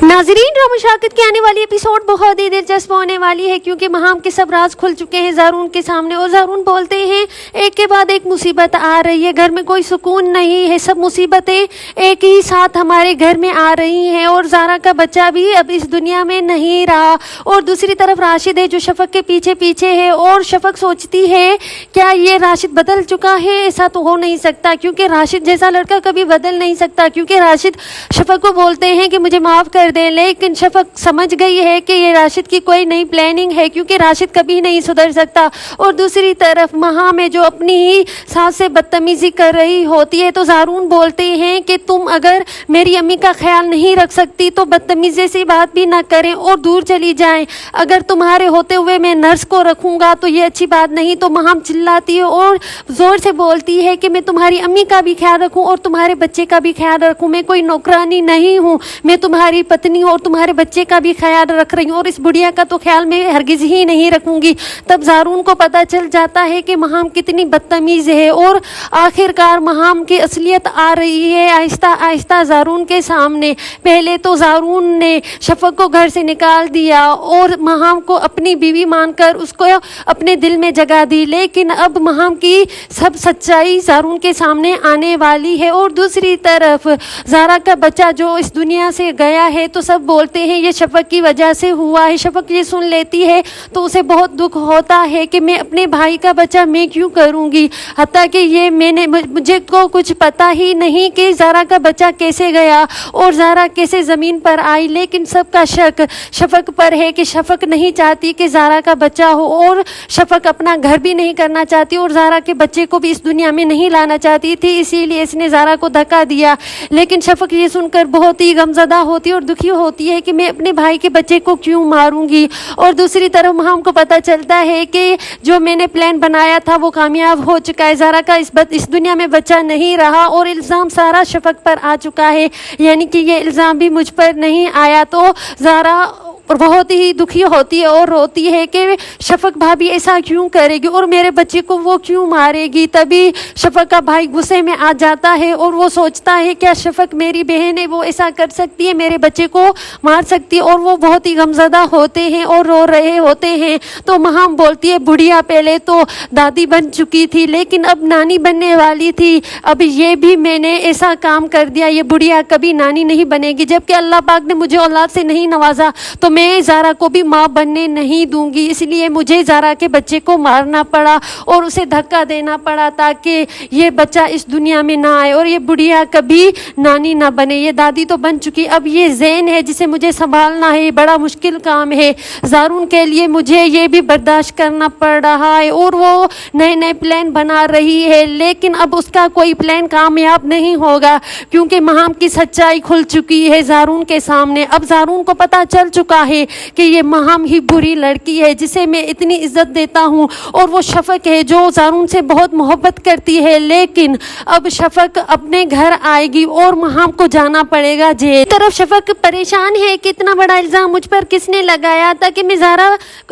नाज़रीन, ड्रामा शाकिर की आने वाली एपिसोड बहुत ही दिलचस्प होने वाली है क्योंकि महाम के सब राज खुल चुके हैं ज़ारून के सामने और ज़ारून बोलते हैं एक के बाद एक मुसीबत आ रही है, घर में कोई सुकून नहीं है, सब मुसीबतें एक ही साथ हमारे घर में आ रही हैं और ज़ारा का बच्चा भी अब इस दुनिया में नहीं रहा। और दूसरी तरफ राशिद है जो शफक के पीछे पीछे है और शफक सोचती है क्या ये राशिद बदल चुका है? ऐसा तो हो नहीं सकता क्योंकि राशिद जैसा लड़का कभी बदल नहीं सकता, क्योंकि राशिद शफक को बोलते हैं कि मुझे माफ़ कर दे, लेकिन शफक समझ गई है कि ये राशिद की कोई नई प्लानिंग है क्योंकि राशिद कभी नहीं सुधर सकता। और दूसरी तरफ महाम है जो अपनी ही सास से बदतमीजी कर रही होती है तो ज़ारून बोलते हैं कि तुम अगर मेरी अम्मी का ख्याल नहीं रख सकती तो बदतमीजी से बात भी ना करें और दूर चली जाएं। अगर तुम्हारे होते हुए मैं नर्स को रखूँगा तो ये अच्छी बात नहीं। तो महाम चिल्लाती है और ज़ोर से बोलती है कि मैं तुम्हारी अम्मी का भी ख्याल रखूँ और तुम्हारे बच्चे का भी ख्याल रखूँ, मैं कोई नौकरानी नहीं हूँ, मैं तुम्हारी पत्नी और तुम्हारे बच्चे का भी ख्याल रख रही हूँ और इस बुढ़िया का तो ख्याल मैं हरगिज़ ही नहीं रखूँगी। तब ज़ारून को पता चल जाता है कि महाम कितनी बदतमीज़ है और आखिरकार महाम की असलियत आ रही है आहिस्ता आहिस्ता ज़ारून के सामने। पहले तो ज़ारून ने शफक को घर से निकाल दिया और महाम को अपनी बीवी मानकर उसको अपने दिल में जगह दी, लेकिन अब महाम की सब सच्चाई ज़ारून के सामने आने वाली है। और दूसरी तरफ ज़ारा का बच्चा जो इस दुनिया से गया है तो सब बोलते हैं ये शफक की वजह से हुआ है। शफक ये सुन लेती है तो उसे बहुत दुख होता है कि मैं अपने भाई का बच्चा मैं क्यों करूँगी, हत्ता कि ये मुझे को कुछ पता ही नहीं कि ज़ारा का बच्चा कैसे गया और ज़ारा कैसे ज़मीन पर आई। लेकिन सबका शक शफक पर है कि शफक नहीं चाहती कि ज़ारा का बच्चा हो और शफक अपना घर भी नहीं करना चाहती और ज़ारा के बच्चे को भी इस दुनिया में नहीं लाना चाहती थी, इसीलिए इसने ज़ारा को धक्का दिया। लेकिन शफक ये सुनकर बहुत ही गमज़दा होती है और दुखी होती है कि मैं अपने भाई के बच्चे को क्यों मारूंगी। और दूसरी तरफ महाम को पता चलता है कि जो मैंने प्लान बनाया था वो कामयाब हो चुका है, ज़ारा का इस दुनिया में बच्चा नहीं रहा और इल्ज़ाम सारा शफक पर आ चुका है, यानी कि ये इल्ज़ाम भी मुझ पर नहीं आया। तो ज़ारा बहुत ही दुखी होती है और रोती है कि शफक भाभी ऐसा क्यों करेगी और मेरे बच्चे को वो क्यों मारेगी। तभी शफक का भाई गुस्से में आ जाता है और वो सोचता है क्या शफक मेरी बहन है, वो ऐसा कर सकती है, मेरे बच्चे को मार सकती है। और वो बहुत ही गमज़दा होते हैं और रो रहे होते हैं। तो महाम बोलती है बुढ़िया पहले तो दादी बन चुकी थी लेकिन अब नानी बनने वाली थी, अब ये भी मैंने ऐसा काम कर दिया, ये बुढ़िया कभी नानी नहीं बनेगी। जबकि अल्लाह पाक ने मुझे औलाद से नहीं नवाजा तो मैं ज़ारा को भी माँ बनने नहीं दूंगी, इसलिए मुझे ज़ारा के बच्चे को मारना पड़ा और उसे धक्का देना पड़ा ताकि ये बच्चा इस दुनिया में ना आए और ये बुढ़िया कभी नानी ना बने। ये दादी तो बन चुकी, अब ये ज़ैन है जिसे मुझे संभालना है, ये बड़ा मुश्किल काम है। ज़ारून के लिए मुझे ये भी बर्दाश्त करना पड़ रहा है और वो नए नए प्लान बना रही है, लेकिन अब उसका कोई प्लान कामयाब नहीं होगा क्योंकि महाम की सच्चाई खुल चुकी है ज़ारून के सामने। अब ज़ारून को पता चल चुका है कि ये महाम ही बुरी लड़की है जिसे मैं इतनी इज्जत देता हूँ और वो शफक है जो ज़ारून से बहुत मोहब्बत करती है। लेकिन अब शफक अपने घर आएगी और महाम को जाना पड़ेगा जेल। तरफ शफक परेशान है कि इतना बड़ा इल्ज़ाम मुझ पर किसने लगाया था कि मैं ज़ारा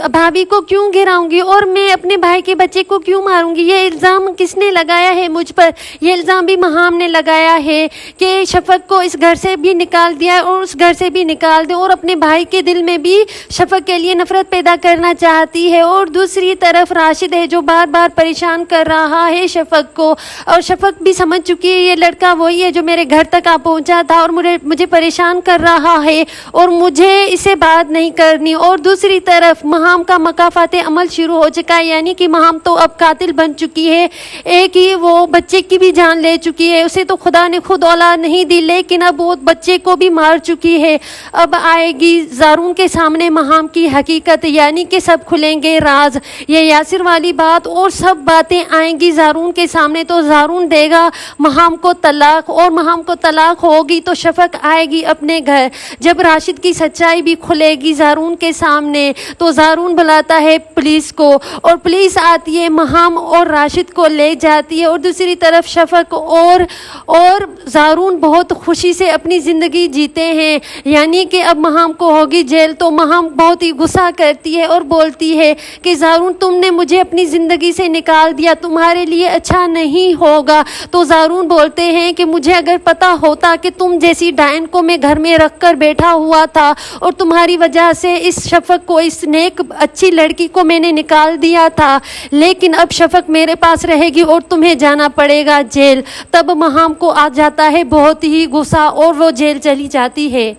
भाभी को क्यों गिराऊंगी और मैं अपने भाई के बच्चे को क्यों मारूंगी, ये इल्ज़ाम किसने लगाया है मुझ पर। ये इल्ज़ाम भी महाम ने लगाया है कि शफक को इस घर से भी निकाल दिया और उस घर से भी निकाल दे और अपने भाई के दिल में भी शफक के लिए नफरत पैदा करना चाहती है। और दूसरी तरफ राशिद है जो बार बार परेशान कर रहा है शफक को और शफक भी समझ चुकी है ये लड़का वही है जो मेरे घर तक आ पहुंचा था और मुझे परेशान कर रहा है और मुझे इसे बात नहीं करनी। और दूसरी तरफ महाम का मकाफात अमल शुरू हो चुका है, यानी कि महाम तो अब कातिल बन चुकी है, एक ही वो बच्चे की भी जान ले चुकी है, उसे तो खुदा ने खुद औलाद नहीं दी लेकिन अब वो बच्चे को भी मार चुकी है। अब आएगी ज़ारून के सामने महाम की हकीकत, यानी कि सब खुलेंगे राज, ये यासिर वाली बात और सब बातें आएंगी ज़ारून के सामने। तो ज़ारून देगा महाम को तलाक और महाम को तलाक होगी तो शफक आएगी अपने घर। जब राशिद की सच्चाई भी खुलेगी ज़ारून के सामने तो ज़ारून बुलाता है पुलिस को और पुलिस आती है महाम और राशिद को ले जाती है। और दूसरी तरफ शफक और ज़ारून बहुत खुशी से अपनी ज़िंदगी जीते हैं, यानी कि अब महाम को होगी जेल जेल तो महाम बहुत ही गुस्सा करती है और बोलती है कि ज़ारून तुमने मुझे अपनी ज़िंदगी से निकाल दिया, तुम्हारे लिए अच्छा नहीं होगा। तो ज़ारून बोलते हैं कि मुझे अगर पता होता कि तुम जैसी डायन को मैं घर में रख कर बैठा हुआ था और तुम्हारी वजह से इस शफक को, इस नेक अच्छी लड़की को मैंने निकाल दिया था, लेकिन अब शफक मेरे पास रहेगी और तुम्हें जाना पड़ेगा जेल। तब महाम को आ जाता है बहुत ही गुस्सा और वो जेल चली जाती है।